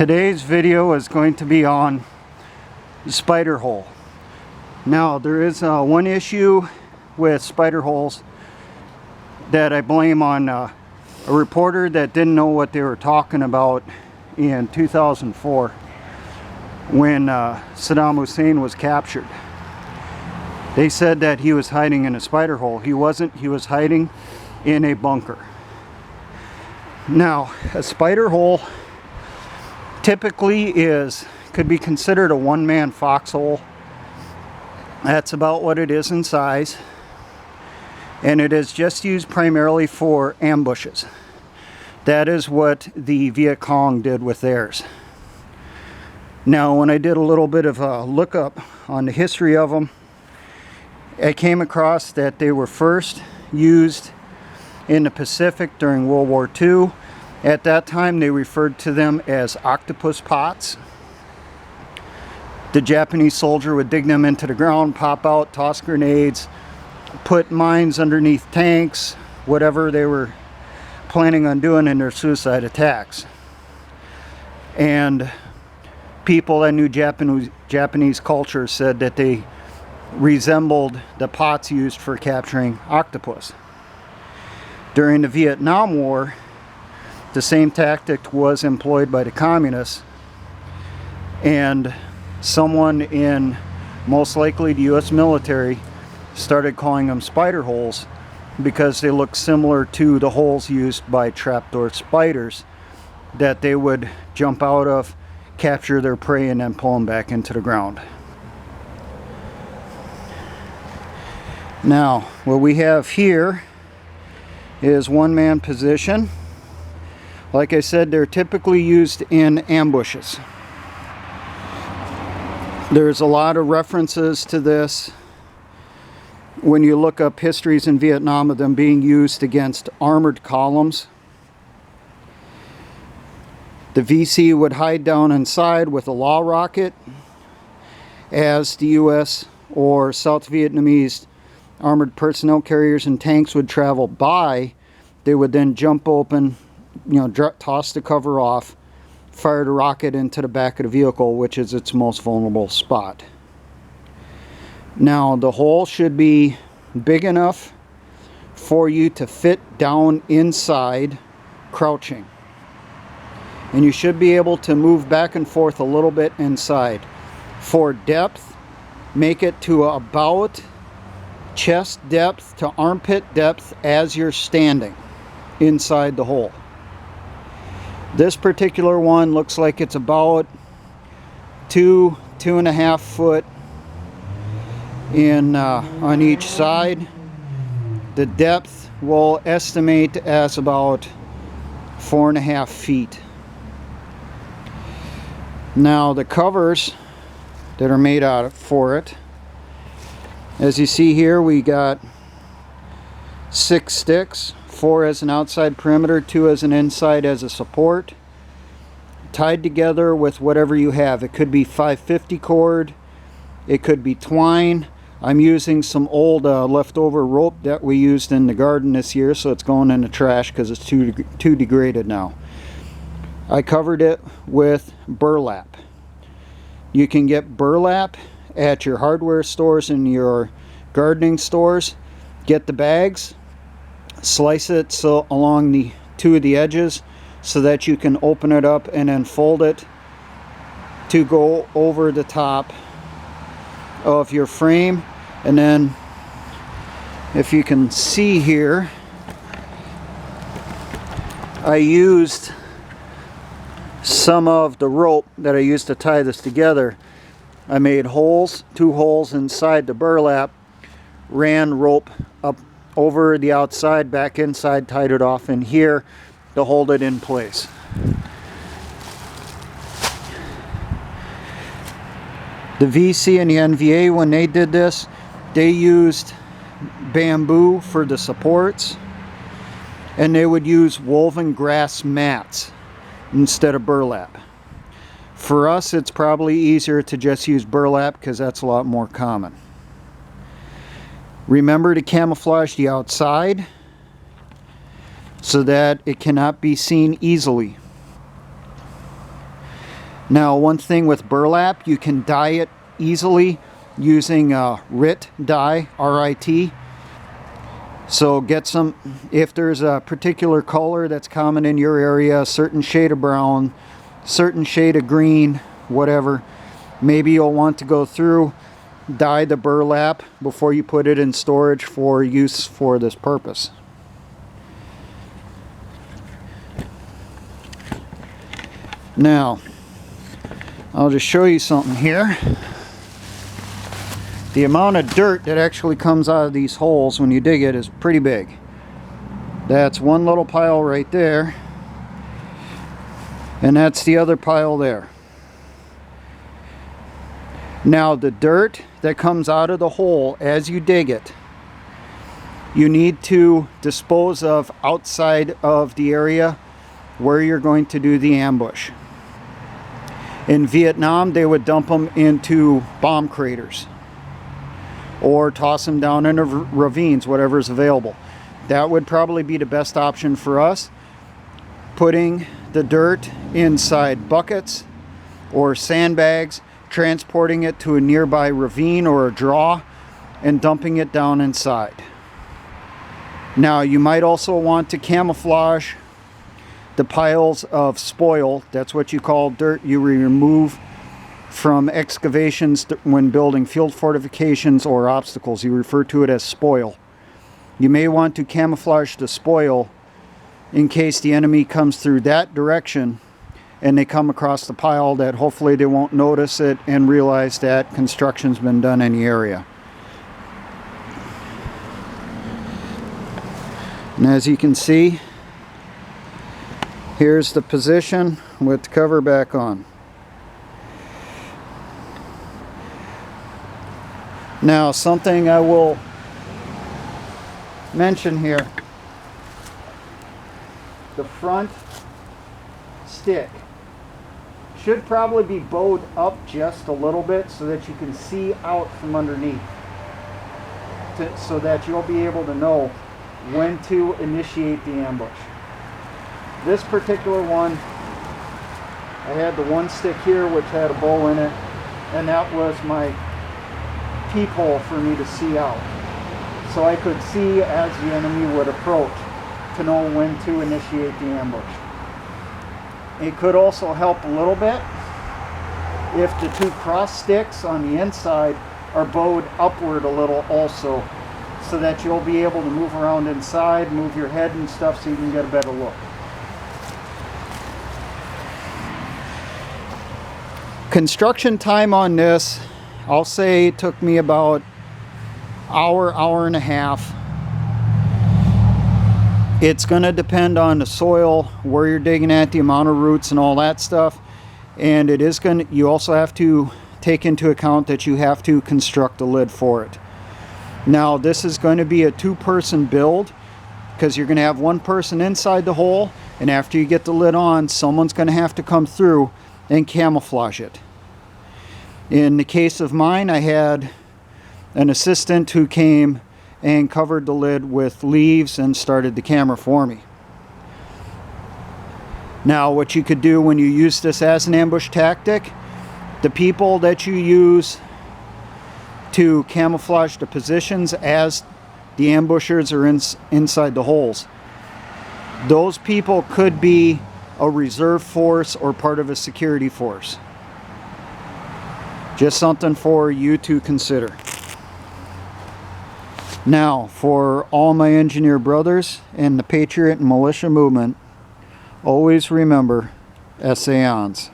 Today's video is going to be on the spider hole. Now there is one issue with spider holes that I blame on a reporter that didn't know what they were talking about in 2004 when Saddam Hussein was captured. They said that he was hiding in a spider hole. He wasn't. He was hiding in a bunker. Now, a spider hole typically could be considered a one-man foxhole. That's about what it is in size, and it is just used primarily for ambushes. That is what the Viet Cong did with theirs. Now, when I did a little bit of a lookup on the history of them, I came across that they were first used in the Pacific during World War II. At that time, they referred to them as octopus pots. The Japanese soldier would dig them into the ground, pop out, toss grenades, put mines underneath tanks, whatever they were planning on doing in their suicide attacks. And people that knew Japanese culture said that they resembled the pots used for capturing octopus. During the Vietnam War, the same tactic was employed by the communists, and someone in, most likely the US military, started calling them spider holes because they look similar to the holes used by trapdoor spiders that they would jump out of, capture their prey, and then pull them back into the ground. Now, what we have here is one-man position. Like I said, they're typically used in ambushes. There's a lot of references to this when you look up histories in Vietnam of them being used against armored columns. The VC would hide down inside with a law rocket as the US or South Vietnamese armored personnel carriers and tanks would travel by. They would then jump open, toss the cover off, fire the rocket into the back of the vehicle, which is its most vulnerable spot. Now, the hole should be big enough for you to fit down inside crouching. And you should be able to move back and forth a little bit inside. For depth, make it to about chest depth to armpit depth as you're standing inside the hole. This particular one looks like it's about 2.5 foot in on each side. The depth will estimate as about 4.5 feet. Now, the covers that are made out for it, as you see here, we got 6 sticks, 4 as an outside perimeter, 2 as an inside as a support, tied together with whatever you have. It could be 550 cord, it could be twine. I'm using some old leftover rope that we used in the garden this year, so it's going in the trash because it's too degraded now. I covered it with burlap. You can get burlap at your hardware stores and your gardening stores. Get the bags, slice it so along the 2 of the edges so that you can open it up and then fold it to go over the top of your frame. And then, if you can see here, I used some of the rope that I used to tie this together. I made holes, 2 holes inside the burlap, ran rope up over the outside, back inside, tied it off in here to hold it in place. The VC and the NVA, when they did this, they used bamboo for the supports, and they would use woven grass mats instead of burlap. For us, it's probably easier to just use burlap because that's a lot more common. Remember to camouflage the outside so that it cannot be seen easily. Now, one thing with burlap, you can dye it easily using RIT dye, R-I-T. So get some, if there's a particular color that's common in your area, a certain shade of brown, certain shade of green, whatever, maybe you'll want to go through, dye the burlap before you put it in storage for use for this purpose. Now, I'll just show you something here. The amount of dirt that actually comes out of these holes when you dig it is pretty big. That's one little pile right there, and that's the other pile there. Now, the dirt that comes out of the hole as you dig it, you need to dispose of outside of the area where you're going to do the ambush. In Vietnam, they would dump them into bomb craters or toss them down into ravines, whatever is available. That would probably be the best option for us. Putting the dirt inside buckets or sandbags, transporting it to a nearby ravine or a draw, and dumping it down inside. Now, you might also want to camouflage the piles of spoil. That's what you call dirt you remove from excavations when building field fortifications or obstacles. You refer to it as spoil. You may want to camouflage the spoil in case the enemy comes through that direction and they come across the pile, that hopefully they won't notice it and realize that construction's been done in the area. And as you can see, here's the position with the cover back on. Now, something I will mention here. The front stick should probably be bowed up just a little bit so that you can see out from underneath, so that you'll be able to know when to initiate the ambush. This particular one, I had the one stick here which had a bow in it, and that was my peephole for me to see out. So I could see as the enemy would approach to know when to initiate the ambush. It could also help a little bit if the two cross sticks on the inside are bowed upward a little also, so that you'll be able to move around inside, move your head and stuff so you can get a better look. Construction time on this, I'll say it took me about hour and a half. It's going to depend on the soil, where you're digging at, the amount of roots and all that stuff. And it is going to, you also have to take into account that you have to construct a lid for it. Now, this is going to be a two-person build because you're going to have one person inside the hole, and after you get the lid on, someone's going to have to come through and camouflage it. In the case of mine, I had an assistant who came and covered the lid with leaves and started the camera for me. Now, what you could do when you use this as an ambush tactic, the people that you use to camouflage the positions as the ambushers are inside the holes, those people could be a reserve force or part of a security force. Just something for you to consider. Now, for all my engineer brothers and the Patriot and Militia movement, always remember, essay ons.